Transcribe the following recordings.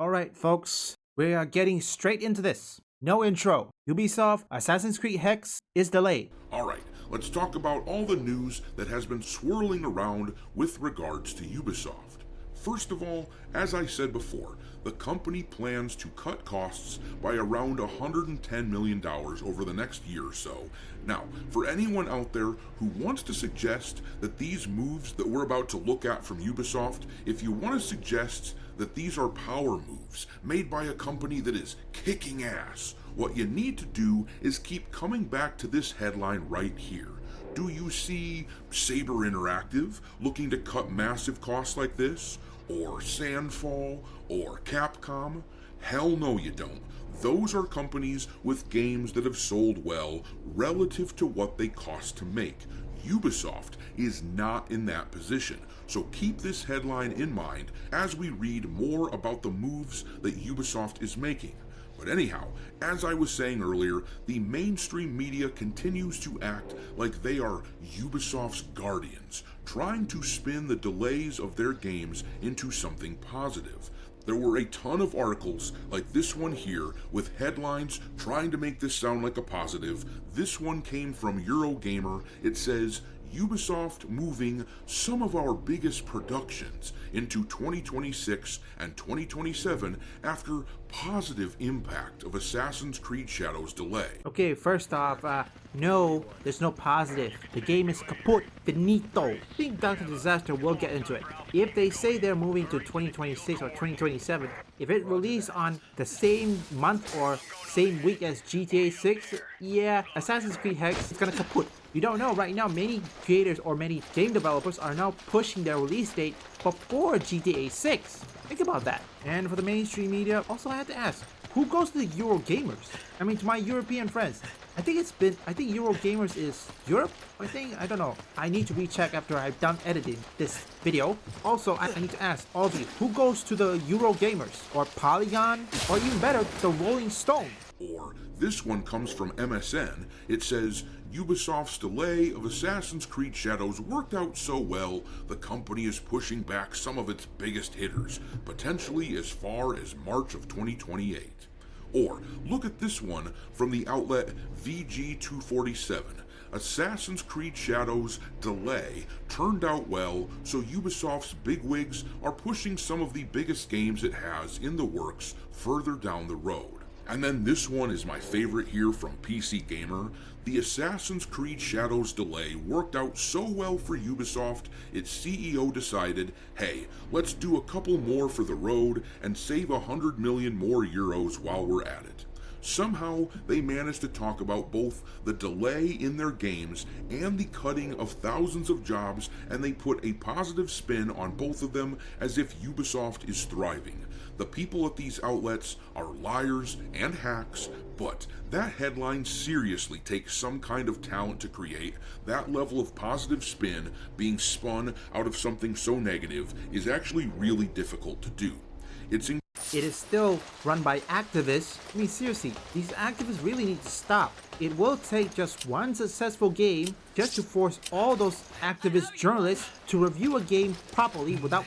Alright folks, we are getting straight into this. No intro. Ubisoft Assassin's Creed Hexe is delayed. Alright, let's talk about all the news that has been swirling around with regards to Ubisoft. First of all, as I said before, the company plans to cut costs by around $110 million over the next year or so. Now, for anyone out there who wants to suggest that these moves that we're about to look at from Ubisoft, if you want to suggest that these are power moves made by a company that is kicking ass, what you need to do is keep coming back to this headline right here. Do you see Saber Interactive looking to cut massive costs like this? Or Sandfall? Or Capcom? Hell no you don't. Those are companies with games that have sold well relative to what they cost to make. Ubisoft is not in that position, so keep this headline in mind as we read more about the moves that Ubisoft is making. But anyhow, as I was saying earlier, the mainstream media continues to act like they are Ubisoft's guardians, trying to spin the delays of their games into something positive. There were a ton of articles like this one here with headlines trying to make this sound like a positive. This one came from Eurogamer. It says, Ubisoft moving some of our biggest productions into 2026 and 2027 after positive impact of Assassin's Creed Shadows delay. Okay, first off, no, there's no positive. The game is kaput, finito. I think Dr. Disaster will get into it. If they say they're moving to 2026 or 2027, if it released on the same month or same week as GTA 6, yeah, Assassin's Creed Hexe is gonna kaput. You don't know, right now many creators or many game developers are now pushing their release date before GTA 6. Think about that. And for the mainstream media, also I had to ask, who goes to the Eurogamers? I mean, to my European friends. I think Eurogamers is Europe? I don't know. I need to recheck after I've done editing this video. Also, I need to ask all of you, who goes to the Eurogamers? Or Polygon? Or even better, the Rolling Stone? Or this one comes from MSN. It says, Ubisoft's delay of Assassin's Creed Shadows worked out so well, the company is pushing back some of its biggest hitters, potentially as far as March of 2028. Or look at this one from the outlet VG247. Assassin's Creed Shadows delay turned out well, so Ubisoft's bigwigs are pushing some of the biggest games it has in the works further down the road. And then this one is my favorite here from PC Gamer. The Assassin's Creed Shadows delay worked out so well for Ubisoft, its CEO decided, hey, let's do a couple more for the road and save 100 million more euros while we're at it. Somehow, they managed to talk about both the delay in their games and the cutting of thousands of jobs, and they put a positive spin on both of them as if Ubisoft is thriving. The people at these outlets are liars and hacks, but that headline seriously takes some kind of talent to create. That level of positive spin being spun out of something so negative is actually really difficult to do. It is still run by activists. I mean, seriously, these activists really need to stop. It will take just one successful game just to force all those activist journalists to review a game properly without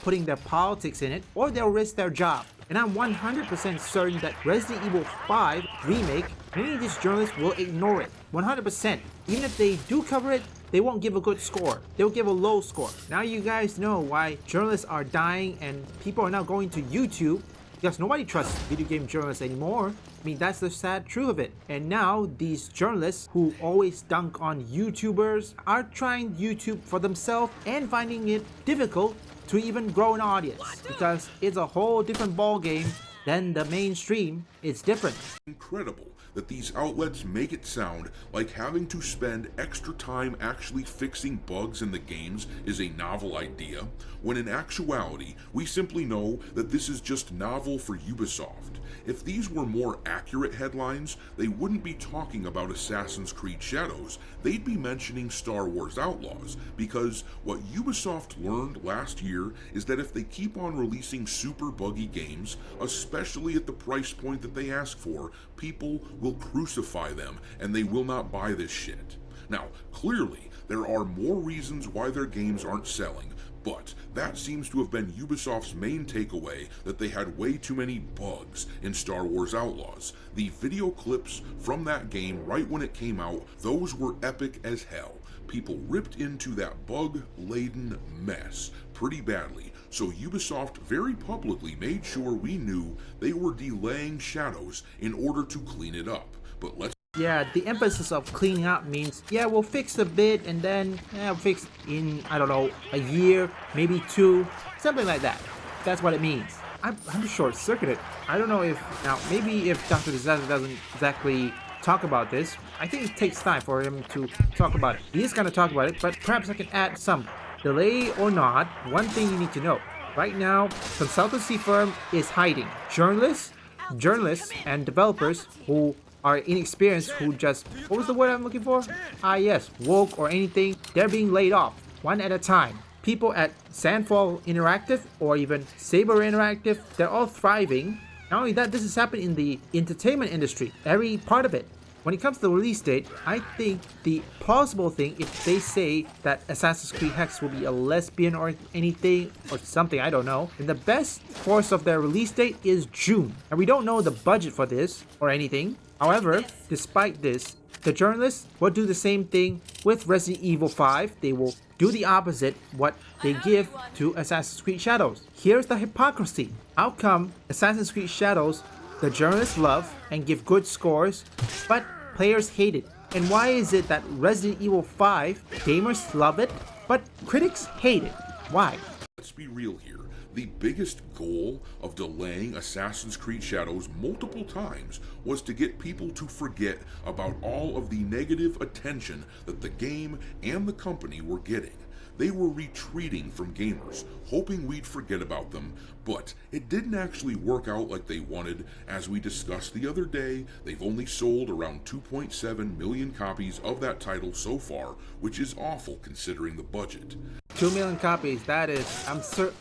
putting their politics in it, or they'll risk their job. And I'm 100% certain that Resident Evil 5 Remake, many of these journalists will ignore it. 100%. Even if they do cover it, they won't give a good score. They'll give a low score. Now you guys know why journalists are dying and people are now going to YouTube, because nobody trusts video game journalists anymore. I mean, that's the sad truth of it. And now these journalists who always dunk on YouTubers are trying YouTube for themselves and finding it difficult to even grow an audience, because it's a whole different ball game than the mainstream. It's different. Incredible that these outlets make it sound like having to spend extra time actually fixing bugs in the games is a novel idea, when in actuality, we simply know that this is just novel for Ubisoft. If these were more accurate headlines, they wouldn't be talking about Assassin's Creed Shadows, they'd be mentioning Star Wars Outlaws, because what Ubisoft learned last year is that if they keep on releasing super buggy games, especially at the price point that they ask for, people will crucify them and they will not buy this shit. Now, clearly, there are more reasons why their games aren't selling, But that seems to have been Ubisoft's main takeaway, that they had way too many bugs in Star Wars Outlaws. The video clips from that game right when it came out, those were epic as hell. People ripped into that bug-laden mess pretty badly, so Ubisoft very publicly made sure we knew they were delaying Shadows in order to clean it up. But let's Yeah, the emphasis of cleaning up means, yeah, we'll fix a bit and then we'll fix in, I don't know, a year, maybe 2, something like that. That's what it means. I'm short-circuited. I don't know if, now, maybe if Dr. Disaster doesn't exactly talk about this, I think it takes time for him to talk about it. He is going to talk about it, but perhaps I can add some. Delay or not, one thing you need to know. Right now, consultancy firm is hiding. Journalists and developers who are inexperienced, who just, what was the word I'm looking for? Yes, woke or anything, they're being laid off, one at a time. People at Sandfall Interactive or even Saber Interactive, they're all thriving. Not only that, this has happened in the entertainment industry, every part of it. When it comes to the release date, I think the plausible thing, if they say that Assassin's Creed Hexe will be a lesbian or anything, or something, I don't know, then the best course of their release date is June. And we don't know the budget for this or anything. However, despite this, the journalists will do the same thing with Resident Evil 5. They will do the opposite what they give to Assassin's Creed Shadows. Here's the hypocrisy. How come Assassin's Creed Shadows, the journalists love and give good scores, but players hate it? And why is it that Resident Evil 5, gamers love it, but critics hate it? Why? Let's be real here. The biggest goal of delaying Assassin's Creed Shadows multiple times was to get people to forget about all of the negative attention that the game and the company were getting. They were retreating from gamers, hoping we'd forget about them, but it didn't actually work out like they wanted. As we discussed the other day, they've only sold around 2.7 million copies of that title so far, which is awful considering the budget. 2 million copies, that is,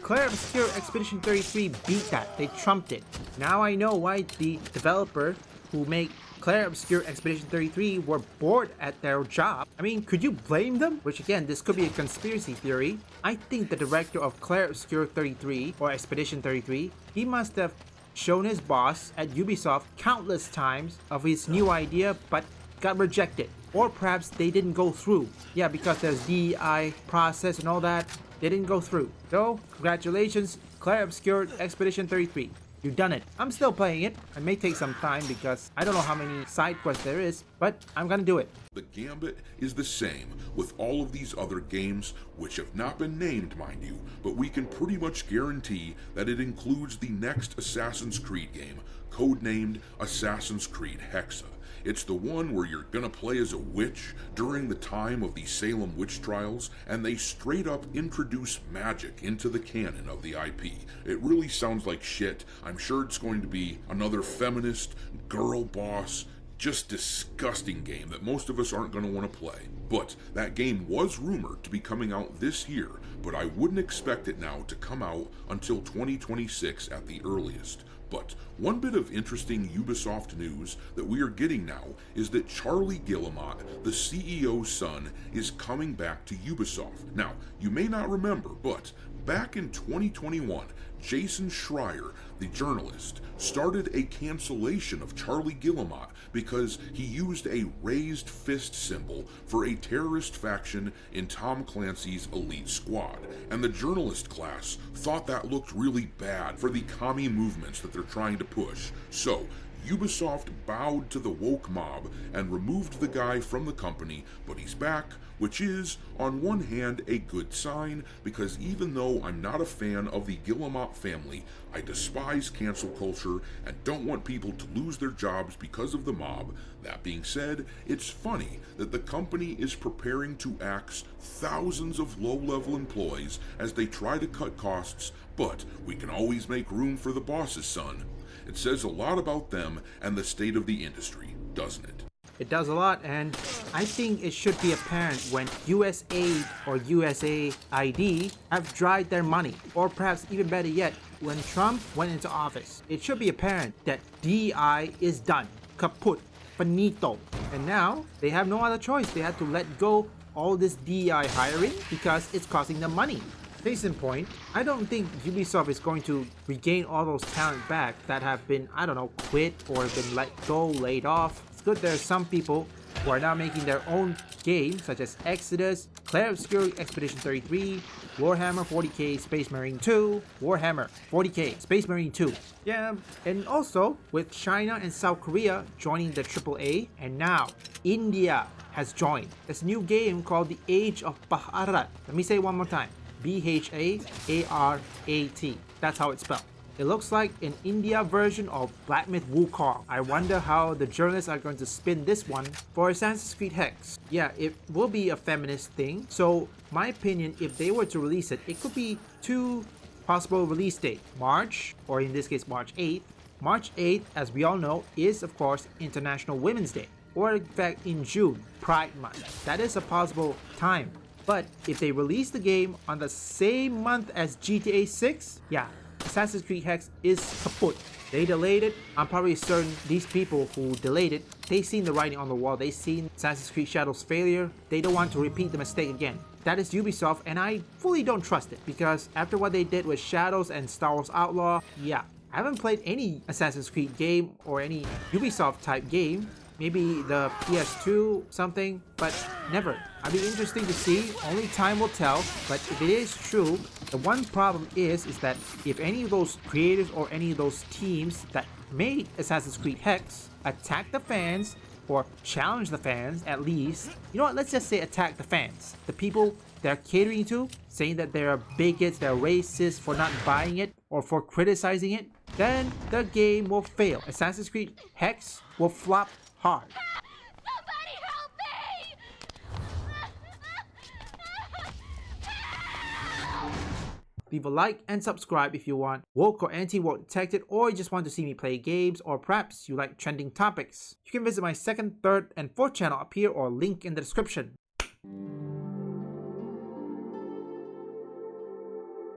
Claire Obscure Expedition 33 beat that. They trumped it. Now I know why the developer who made Claire Obscure Expedition 33 were bored at their job. I mean, could you blame them? Which again, this could be a conspiracy theory. I think the director of Claire Obscure 33 or Expedition 33, he must have shown his boss at Ubisoft countless times of his new idea, but got rejected. Or perhaps they didn't go through. Yeah, because there's DEI process and all that, they didn't go through. So, congratulations, Claire Obscure Expedition 33. You've done it. I'm still playing it. It may take some time because I don't know how many side quests there is, but I'm gonna do it. The gambit is the same with all of these other games, which have not been named, mind you, but we can pretty much guarantee that it includes the next Assassin's Creed game, codenamed Assassin's Creed Hexe. It's the one where you're gonna play as a witch during the time of the Salem witch trials, and they straight up introduce magic into the canon of the IP. It really sounds like shit. I'm sure it's going to be another feminist, girl boss, just disgusting game that most of us aren't going to want to play. But that game was rumored to be coming out this year, but I wouldn't expect it now to come out until 2026 at the earliest. But one bit of interesting Ubisoft news that we are getting now is that Charlie Gilamont, the CEO's son, is coming back to Ubisoft. Now, you may not remember, but back in 2021, Jason Schreier, the journalist, started a cancellation of Charlie Gilamont because he used a raised fist symbol for a terrorist faction in Tom Clancy's Elite Squad. And the journalist class thought that looked really bad for the commie movements that they're trying to push. So, Ubisoft bowed to the woke mob and removed the guy from the company, but he's back, which is, on one hand, a good sign, because even though I'm not a fan of the Gilamont family, I despise cancel culture and don't want people to lose their jobs because of the mob. That being said, it's funny that the company is preparing to axe thousands of low-level employees as they try to cut costs, but we can always make room for the boss's son. It says a lot about them and the state of the industry, doesn't it? It does a lot, and I think it should be apparent when USAID or USAID have dried their money, or perhaps even better yet, when Trump went into office. It should be apparent that DEI is done, kaput, finito, and now they have no other choice. They had to let go all this DEI hiring because it's costing them money. Case in point, I don't think Ubisoft is going to regain all those talent back that have been, I don't know, quit or been let go, laid off. It's good there's some people who are now making their own games such as Exodus, Clair Obscur Expedition 33, Warhammer 40k Space Marine 2, Warhammer 40k Space Marine 2. Yeah, and also with China and South Korea joining the AAA, and now India has joined. This new game called The Age of Bharat. Let me say it one more time. Bharat. That's how it's spelled. It looks like an India version of Black Myth Wukong. I wonder how the journalists are going to spin this one for Assassin's Creed Hexe. Yeah, it will be a feminist thing. So my opinion, if they were to release it, it could be two possible release dates. March, or in this case March 8th. March 8th, as we all know, is of course International Women's Day. Or in fact in June, Pride Month. That is a possible time. But if they release the game on the same month as GTA 6, yeah, Assassin's Creed Hexe is kaput. They delayed it. I'm probably certain these people who delayed it, they seen the writing on the wall. They seen Assassin's Creed Shadows' failure. They don't want to repeat the mistake again. That is Ubisoft, and I fully don't trust it because after what they did with Shadows and Star Wars Outlaw, yeah, I haven't played any Assassin's Creed game or any Ubisoft type game. Maybe the PS2 something, but never. I'd be interesting to see, only time will tell, but if it is true, the one problem is that if any of those creators or any of those teams that made Assassin's Creed Hexe attack the fans, or challenge the fans at least, you know what, let's just say attack the fans. The people they're catering to, saying that they're bigots, they're racist for not buying it, or for criticizing it, then the game will fail. Assassin's Creed Hexe will flop hard. Somebody help me! Leave a like and subscribe if you want woke or anti-woke detected, or you just want to see me play games, or perhaps you like trending topics. You can visit my second, third, and fourth channel up here or link in the description.